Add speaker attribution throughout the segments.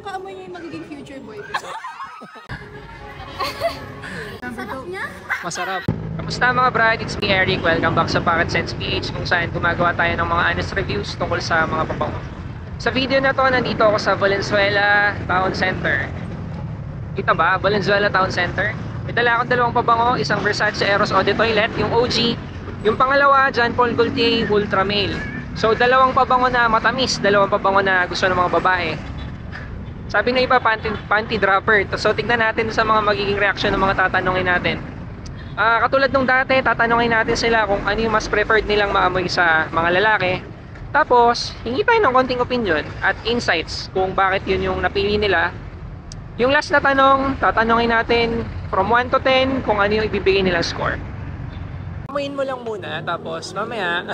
Speaker 1: kaamoy niya yung magiging future boyfriend. Sarap niya?
Speaker 2: Masarap. Kamusta mga brad? It's me Eric. Welcome back sa Pocket Sense PH kung saan gumagawa tayo ng mga honest reviews tungkol sa mga pabango. Sa video na to, nandito ako sa Valenzuela Town Center. Kita ba? Valenzuela Town Center. May dala akong dalawang pabango, isang Versace Eros Eau de Toilette, yung OG. Yung pangalawa, John Paul Gaultier Ultra Male. So dalawang pabango na matamis, dalawang pabango na gusto ng mga babae. Sabi ng iba, panty dropper. So tignan natin sa mga magiging reaction ng mga tatanungin natin. Katulad nung dati, tatanungin natin sila kung ano yung mas preferred nilang maamoy sa mga lalaki. Tapos, hingi tayo ng konting opinion at insights kung bakit yun yung napili nila. Yung last na tanong, tatanungin natin from 1 to 10 kung ano yung ibibigay nilang score. Amuin mo lang muna, tapos mamaya...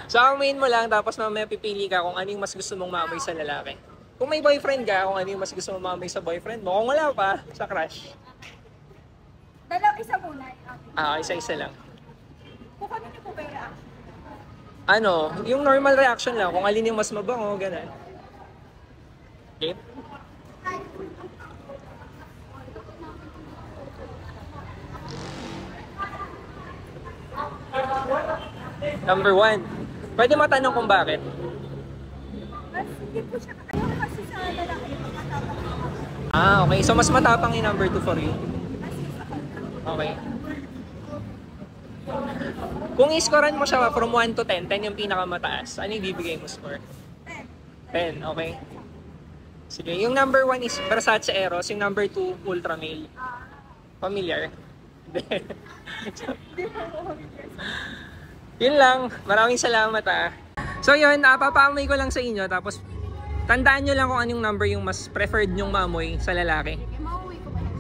Speaker 2: So, amuin mo lang, tapos mamaya pipili ka kung ano yung mas gusto mong maamoy sa lalaki. Kung may boyfriend ka, kung ano yung mas gusto mong maamoy sa boyfriend mo. Kung wala pa, sa crush.
Speaker 1: Isa muna.
Speaker 2: Isa-isa lang.
Speaker 1: Kung ano niyo po ba yung reaction?
Speaker 2: Ano, yung normal reaction lang, kung alin yung mas mabango, ganun. Okay? Number 1. Pwede matanong kung bakit?
Speaker 1: Mas hindi po siya, ayaw kasi sa lalaki yung matapang.
Speaker 2: Okay. So, mas matapang yung number 2 for you. Okay. Kung i-scorean mo siya from 1 to 10, 10 yung pinakamataas, ano yung bibigay mo score? 10, okay. Sige, yung number 1 is Versace Eros, yung number 2, Ultra Male. Familiar? Yun lang, maraming salamat So yun, papaamoy ko lang sa inyo, tapos tandaan nyo lang kung anong number yung mas preferred nyong maamoy sa lalaki.
Speaker 1: Mauwi ko ba yan?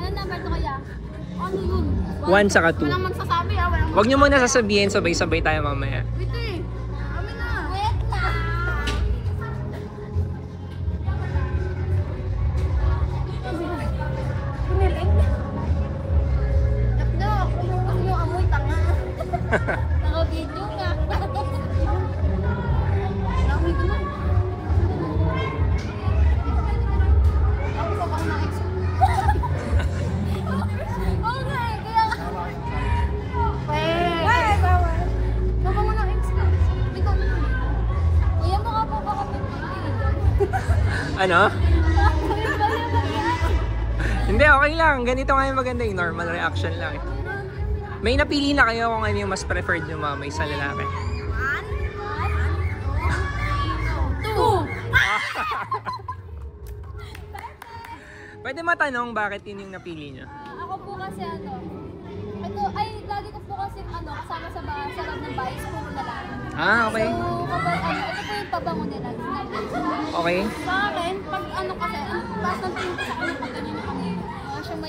Speaker 1: Ano number to kaya? Ano yun?
Speaker 2: 1 saka 2.
Speaker 1: Walang magsasabi walang
Speaker 2: Huwag nyo muna sasabihin, sabay-sabay tayo mamaya.
Speaker 1: Wait Amin na. Wait na. Pumiling. Takdo, kung mo amoy tanga. Naka-video nga. Amoy ko na. Ako pa bang na-exo?
Speaker 2: Ano? Hindi, okay lang. Ganito nga yung maganda yung normal reaction lang. May napili na kayo kung ano yung mas preferred yung maamoy sa lalaki?
Speaker 1: 1, 2.
Speaker 2: Pwede matanong bakit yun yung napili nyo?
Speaker 1: Ako po kasi lagi ko po kasi kasama sa loob ng bahay sa puro lalaki.
Speaker 2: Okay.
Speaker 1: So, ito po yung pabango nila.
Speaker 2: Okay.
Speaker 1: Sa akin, pag kasi, taas ng tingin ko sa kanya pag ganyan yung amoy.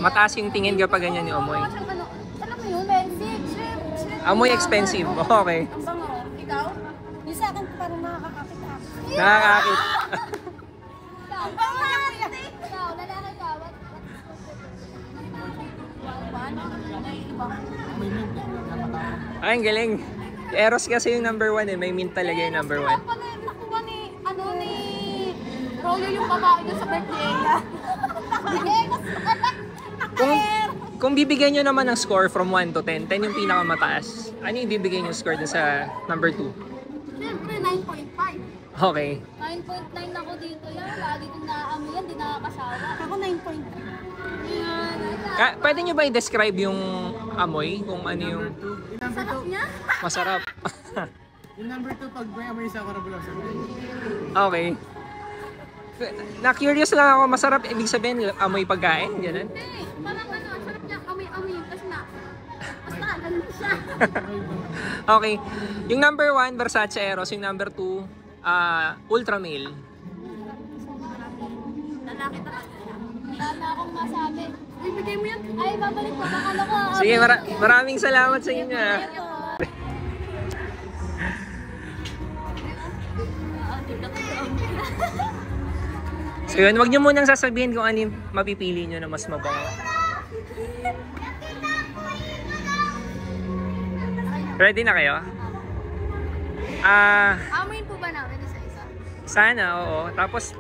Speaker 2: Mataas yung tingin kapag ganyan yung amoy.
Speaker 1: Alam mo yun, expensive.
Speaker 2: Amoy expensive. Okay.
Speaker 1: Ang bango. Ikaw? Yung sa akin, parang nakakakapit na.
Speaker 2: Nakakakit.
Speaker 1: Ang bango niya kuya. Ikaw, lalaki ka.
Speaker 2: Ay, ang galing. Eros kasi yung number 1 May mint talaga yung number 1.
Speaker 1: Nakuha ni Rollo yung babae doon sa birthday niya.
Speaker 2: Kung bibigyan nyo naman ng score from 1 to 10, 10 yung pinakamataas. Ano yung bibigyan yung score dun sa number 2?
Speaker 1: Siyempre, 9.5.
Speaker 2: Okay.
Speaker 1: 9.9 ako dito yan. Lagi kong naaamoy yan, di nakakasawa. Ako 9.3.
Speaker 2: Pwede nyo ba i-describe yung amoy? Kung ano yung...
Speaker 1: Sarap niya?
Speaker 2: Masarap.
Speaker 3: Yung number 2, pag may amoy sa karabulaw sa
Speaker 2: Okay. Na-curious lang ako, masarap ibig sabihin amoy pagkain? Ganun?
Speaker 1: Hindi. Parang sarap niya. Amoy kasi basta, ganun siya.
Speaker 2: Okay. Yung number 1, Versace Eros. Yung number 2, Ultra Male.
Speaker 1: Lalaki talaga siya. Wala na akong masabi. Uy, bigay mo yan. Ay, babalik ko. Bakala ko.
Speaker 2: Sige, maraming salamat sa inyo. So yun, wag nyo munang sasabihin kung ano yung mapipili nyo na mas mabango. Ready na kayo?
Speaker 1: Amoyin po ba namin isa-isa?
Speaker 2: Sana, oo. Tapos,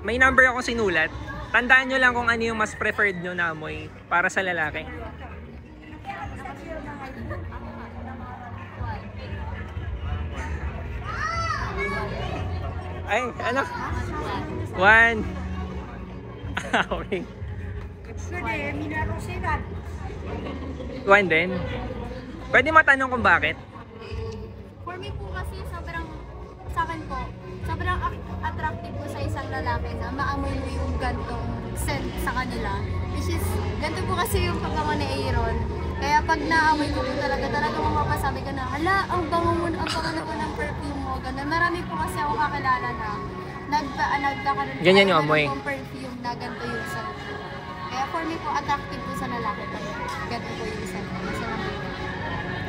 Speaker 2: may number ako sinulat. Tandaan nyo lang kung ano yung mas preferred nyo na amoy para sa lalaki. Ay, ano? 1. Okay. 1 din. Pwede matanong kung bakit?
Speaker 1: For me po kasi sobrang, sa akin po, sobrang attractive po sa isang lalaki na maamoy mo yung gantong scent sa kanila. Which is, ganito po kasi yung pagbango ni Aaron. Kaya pag naamoy ko po talaga mapapasabi ka na, hala, ang bango mo naman ng perfume mo. Ganun. Marami po kasi ako kakilala na nagkakaroon
Speaker 2: Ganyan yung amoy.
Speaker 1: ng perfume na ganito yung scent. Kaya for me po, attractive po sa lalaki pag ganito po yung scent.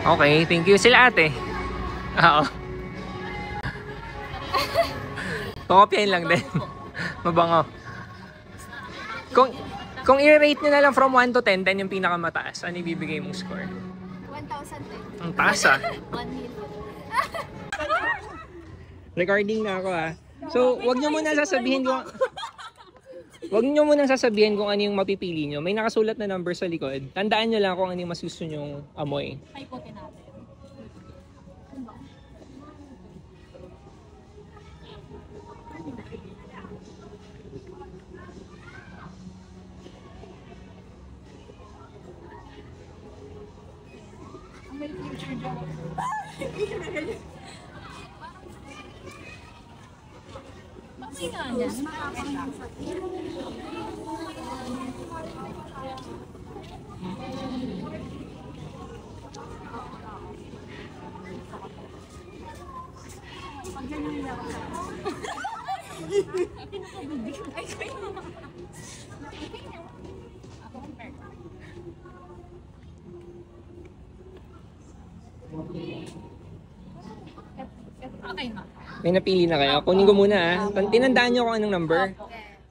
Speaker 2: Okay, thank you. Sila ate. Oo. Kokopyahin lang din. Mabango. Kung i-rate nyo na lang from 1 to 10, 10 yung pinakamataas, ano ibibigay mong score?
Speaker 1: 1,000
Speaker 2: Ang taas ah.
Speaker 1: 1 million.
Speaker 2: Recording na ako ah. So, wag nyo muna sasabihin kung ano yung mapipili nyo. May nakasulat na number sa likod. Tandaan nyo lang kung ano yung mas gusto nyong amoy.
Speaker 1: Ay, kote natin. May future job. Kasi nga yan. Okay na.
Speaker 2: May napili na kayo. Kunin ko muna ah. Tinandaan nyo kung anong number.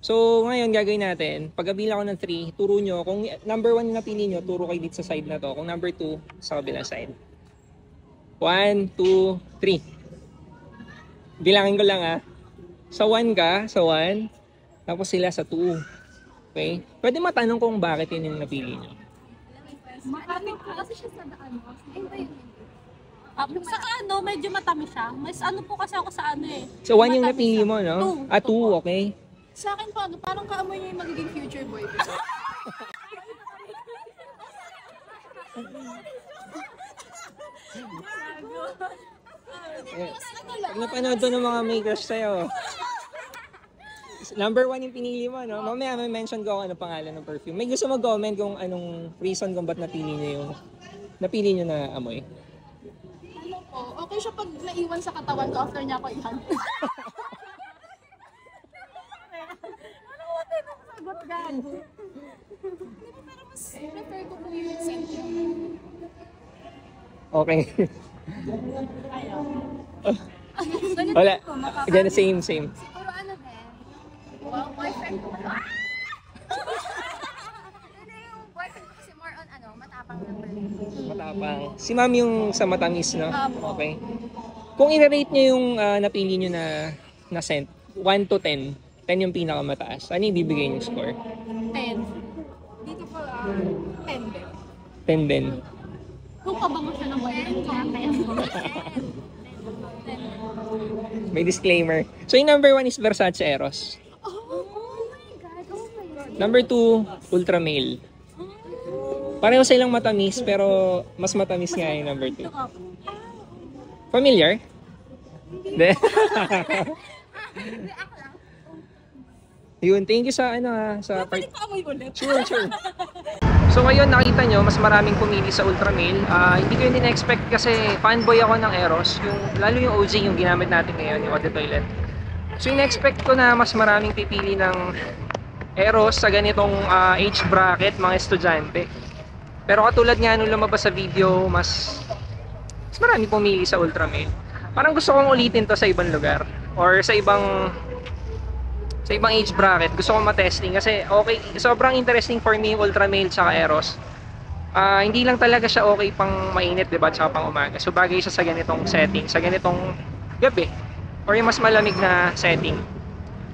Speaker 2: So, ngayon gagawin natin. Pag abila ko ng 3, turo nyo. Kung number 1 yung napili nyo, turo kayo dito sa side na to. Kung number 2, sa kabilang side. 1, 2, 3. Bilangin ko lang ah. Sa 1 ka, sa 1. Tapos sila sa 2. Okay? Pwede matanong kung bakit yun yung napili nyo.
Speaker 1: Makapit ko kasi siya sa daan. Ay, ba yun?
Speaker 4: Saka ano, medyo matamis siya. Mas ano po kasi ako sa ano eh.
Speaker 2: So 1 yung
Speaker 4: Matamis
Speaker 2: napili
Speaker 4: siya.
Speaker 2: mo, no?
Speaker 4: Two.
Speaker 2: Ah, 2, okay.
Speaker 4: Sa akin po, ano, parang kaamoy niya yung magiging future boy.
Speaker 2: Pag napanood to ng mga may crush sa'yo. Number 1 yung pinili mo, no? Mamaya may mention ko kung ano pangalan ng perfume. May gusto mag-comment kung anong reason kung ba't napili nyo na amoy.
Speaker 4: Ano po, okay siya pag naiwan sa katawan ko after niya ako ihan. Ano ko din ang sagot gago? Pero mas prefer ko po yung scent.
Speaker 2: Okay. Wala. Diyan, same.
Speaker 1: Siguro ano din? Well, boyfriend ko. Ano yung boyfriend ko kasi more on ano, matapang na person.
Speaker 2: Matapang. Si ma'am yung sa matamis, no? Okay. Kung i-rate nyo yung napili nyo na scent, 1 to 10, 10 yung pinakamataas. Ano yung bibigay nyo score?
Speaker 4: 10. Dito po, 10 din.
Speaker 2: 10 din.
Speaker 4: Kung pabango siya ng boyfriend ko, 10.
Speaker 2: May disclaimer. So yung number 1 is Versace Eros.
Speaker 1: Oh my God. Oh my God.
Speaker 2: Number 2, Ultra Male. Pareho silang matamis pero mas matamis nga yung number 2. Familiar? Hindi. Yun, thank you sa sa part.
Speaker 4: Paamoy ulit.
Speaker 2: Sure. So ngayon nakita nyo, mas maraming pumili sa Ultramale. Hindi ko yun din-expect kasi fanboy ako ng Eros. Lalo yung OG yung ginamit natin ngayon, yung Eau de Toilette. So in-expect ko na mas maraming pipili ng Eros sa ganitong age bracket, mga estudyante. Pero katulad nga nung lumabas sa video, mas maraming pumili sa Ultramale. Parang gusto kong ulitin to sa ibang lugar or sa ibang age bracket. Gusto kong matesting kasi okay, sobrang interesting for me yung Ultramale tsaka Eros. Hindi lang talaga siya okay pang mainit, diba? Tsaka pang umaga. So bagay siya sa ganitong setting, sa ganitong gabi. Or yung mas malamig na setting.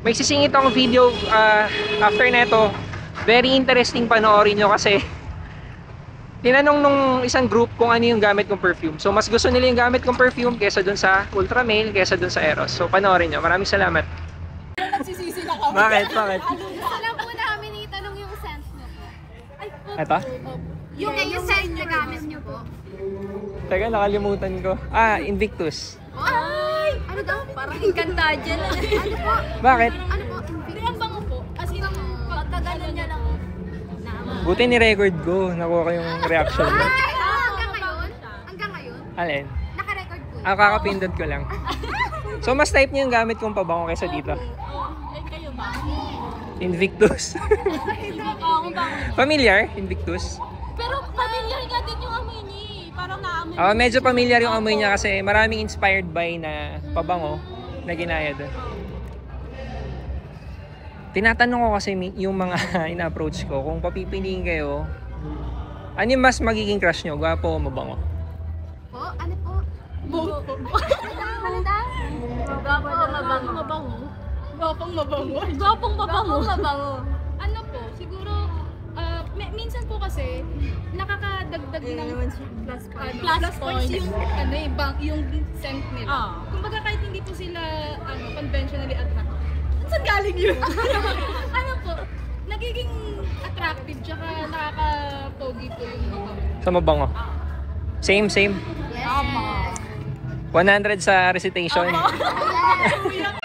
Speaker 2: May sisingit akong video after neto. Very interesting panoorin nyo kasi tinanong nung isang group kung ano yung gamit kong perfume. So mas gusto nila yung gamit kong perfume kesa dun sa Ultra Male, kesa dun sa Eros. So panoorin nyo. Maraming salamat.
Speaker 4: Nagsisisi na kami.
Speaker 2: Bakit? Bakit?
Speaker 1: Gusto lang po namin itanong yung scent nyo po.
Speaker 4: Ay,
Speaker 2: Eto?
Speaker 1: Yung scent na gamit nyo po.
Speaker 2: Teka, nakalimutan ko. Invictus.
Speaker 1: Ay! Ano daw? Parang Encantadia lang. Ano po?
Speaker 2: Bakit?
Speaker 1: Ano po?
Speaker 4: Hindi, ang bango po. As in,
Speaker 1: Pagkaganon niya lang.
Speaker 2: Buti ni-record ko. Nakuha ko yung reaction mo.
Speaker 1: Ay! Hanggang ngayon? Hanggang ngayon?
Speaker 2: Alin?
Speaker 1: Naka-record po yun.
Speaker 2: Kakapindot ko lang. So, mas type niyo yung gamit kong pabango kaysa dito.
Speaker 4: kayo ba?
Speaker 2: Invictus.
Speaker 4: Oo, bango.
Speaker 2: Familiar? Invictus?
Speaker 4: Pero familiar nga din yung amoy niya eh. Parang naamoy.
Speaker 2: Medyo familiar yung amoy niya kasi maraming inspired by na pabango na ginaya doon. Tinatanong ko kasi yung mga ina-approach ko, kung papipiliin kayo, ano yung mas magiging crush nyo? Gwapo o mabango?
Speaker 1: Po? Ano po?
Speaker 4: Ano daw? Gapang mabango. Gapang mabango. Gapang mabango. Ano po, siguro, minsan po kasi, nakakadagdag ng plus points yung, yung scent nila. Kumbaga kahit hindi po sila conventionally attractive. Saan galing yun? Ano po, nagiging attractive tsaka nakaka-pogi po yung mabango.
Speaker 2: Sa mabango? Same.
Speaker 1: Yes.
Speaker 2: 100 sa recitation.
Speaker 1: Yes.